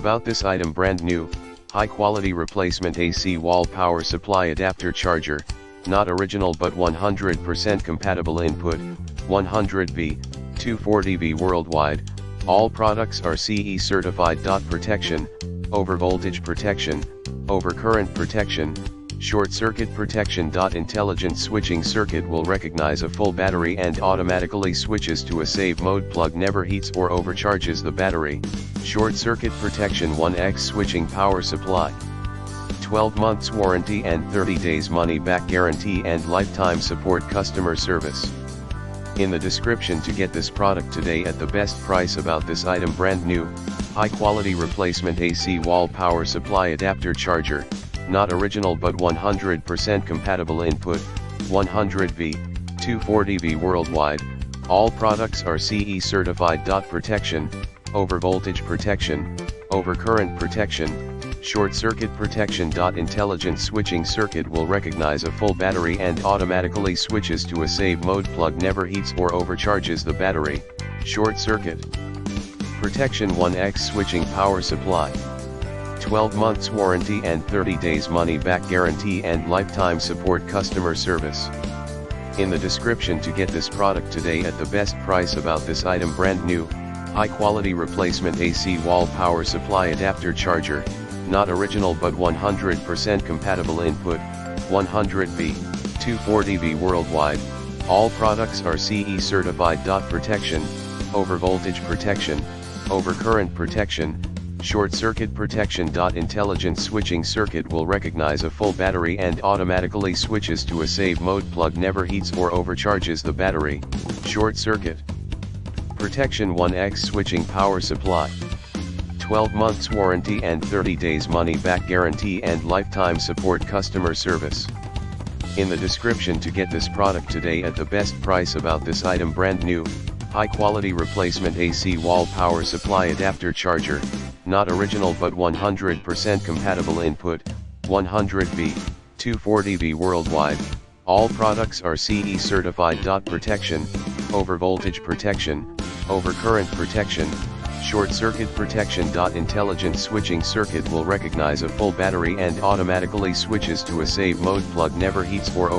About this item: brand new, high quality replacement AC wall power supply adapter charger, not original but 100% compatible. Input, 100V, 240V worldwide. All products are CE certified. Protection, overvoltage protection, overcurrent protection, short circuit protection. Intelligent switching circuit will recognize a full battery and automatically switches to a save mode. Plug never heats or overcharges the battery. Short circuit protection. 1x switching power supply. 12 months warranty and 30 days money back guarantee and lifetime support customer service. In the description to get this product today at the best price. About this item: brand new, high quality replacement AC wall power supply adapter charger, not original but 100% compatible. Input, 100V, 240V worldwide. All products are CE certified. Protection, overvoltage protection, overcurrent protection, short circuit protection. Intelligent switching circuit will recognize a full battery and automatically switches to a save mode. Plug never heats or overcharges the battery. Short circuit protection. 1x switching power supply. 12 months warranty and 30 days money back guarantee and lifetime support customer service. In the description to get this product today at the best price. About this item: brand new, high quality replacement AC wall power supply adapter charger, not original but 100% compatible. Input, 100V, 240V worldwide. All products are CE certified. Protection, overvoltage protection, overcurrent protection, short circuit protection. Intelligent switching circuit will recognize a full battery and automatically switches to a save mode. Plug never heats or overcharges the battery. Short circuit protection. 1x switching power supply. 12 months warranty and 30 days money back guarantee and lifetime support customer service. In the description to get this product today at the best price. About this item: brand new, high quality replacement AC wall power supply adapter charger, not original but 100% compatible. Input, 100V, 240V worldwide. All products are CE certified. Protection, overvoltage protection, overcurrent protection, short circuit protection. Intelligent switching circuit will recognize a full battery and automatically switches to a save mode. Plug never heats or